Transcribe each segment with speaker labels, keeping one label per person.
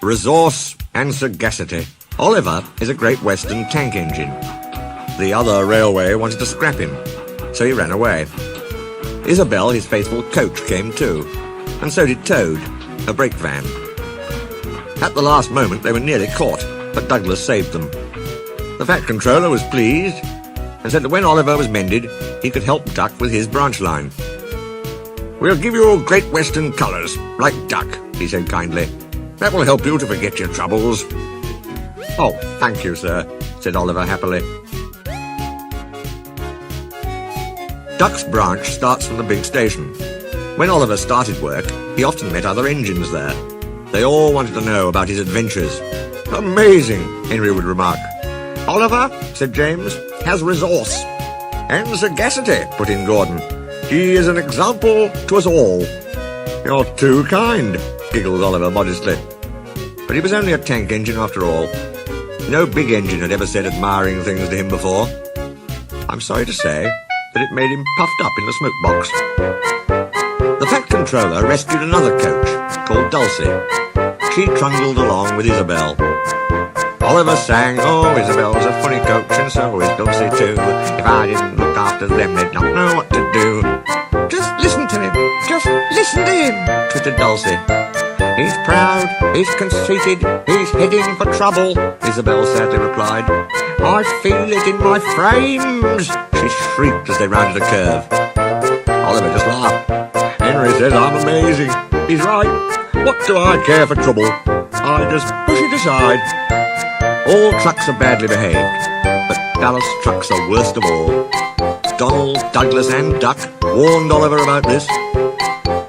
Speaker 1: resource and sagacity. Oliver is a Great Western tank engine. The other railway wanted to scrap him, so he ran away. Isabel, his faithful coach, came too, and so did Toad, a brake van. At the last moment they were nearly caught, but Douglas saved them. The Fat Controller was pleased, and said that when Oliver was mended, he could help Duck with his branch line. "We'll give you Great Western colours, like Duck," he said kindly. "That will help you to forget your troubles." "Oh, thank you, sir," said Oliver happily. Duck's branch starts from the big station. When Oliver started work, he often met other engines there. They all wanted to know about his adventures. "Amazing," Henry would remark. "Oliver," said James, "has resource." "And sagacity," put in Gordon. "He is an example to us all." "You're too kind," giggled Oliver modestly. But he was only a tank engine after all. No big engine had ever said admiring things to him before. I'm sorry to say that it made him puffed up in the smoke box. The Fat Controller rescued another coach, called Dulcie. She trundled along with Isabel. Oliver sang, "Oh, Isabel's a funny coach, and so is Dulcie too. If I didn't look after them, they'd not know what to do." "Just listen to him, just listen to him," twittered Dulcie. "He's proud, he's conceited, he's heading for trouble," Isabel sadly replied. "I feel it in my frames," she shrieked as they rounded a curve. Oliver just laughed. "Henry says I'm amazing. He's right. What do I care for trouble? I just push it aside." All trucks are badly behaved, but Dallas trucks are worst of all. Donald, Douglas and Duck warned Oliver about this.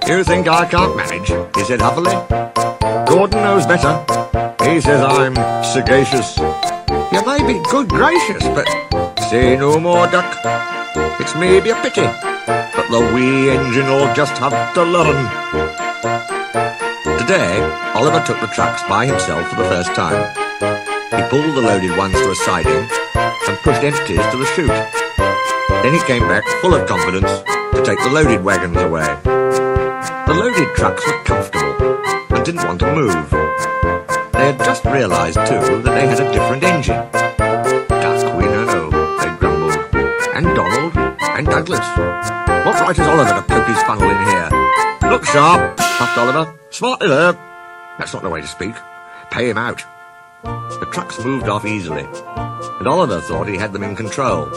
Speaker 1: "You think I can't manage?" he said huffily. "Gordon knows better. He says I'm sagacious." "You may be good gracious, but—" "Say no more, Duck. It's maybe a pity, but the wee engine'll just have to learn." Today, Oliver took the trucks by himself for the first time. He pulled the loaded ones to a siding and pushed empties to the chute. Then he came back full of confidence to take the loaded wagons away. The loaded trucks were comfortable and didn't want to move. They had just realised, too, that they had a different engine. "Duck, we know," they grumbled. "And Donald, and Douglas. What right has Oliver to poke his funnel in here?" "Look sharp," puffed Oliver. "Smartly there." "That's not the way to speak. Pay him out." The trucks moved off easily, and Oliver thought he had them in control.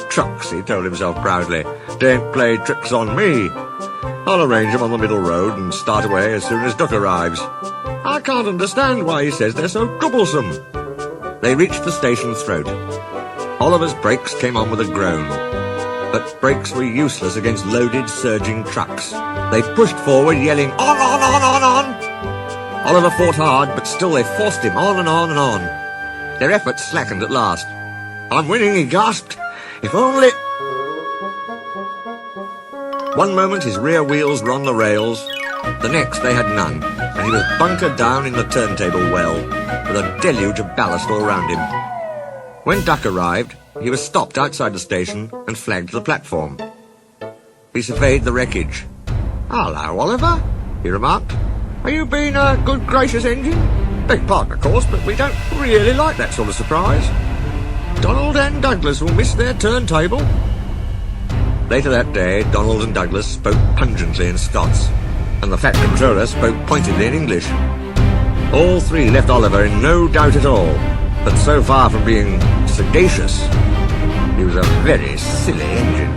Speaker 1: "Trucks," he told himself proudly, "don't play tricks on me. I'll arrange them on the middle road and start away as soon as Duck arrives. I can't understand why he says they're so troublesome." They reached the station throat. Oliver's brakes came on with a groan, but brakes were useless against loaded, surging trucks. They pushed forward, yelling, "On, on, on, on, on!" Oliver fought hard, but still they forced him on and on and on. Their efforts slackened at last. "I'm winning," he gasped. "If only—" One moment his rear wheels were on the rails, the next they had none, and he was bunkered down in the turntable well, with a deluge of ballast all round him. When Duck arrived, he was stopped outside the station and flagged to the platform. He surveyed the wreckage. "Hello, Oliver," he remarked. "Are you being a good gracious engine? Beg pardon, of course, but we don't really like that sort of surprise. Donald and Douglas will miss their turntable." Later that day, Donald and Douglas spoke pungently in Scots, and the Fat Controller spoke pointedly in English. All three left Oliver in no doubt at all, but so far from being sagacious, he was a very silly engine.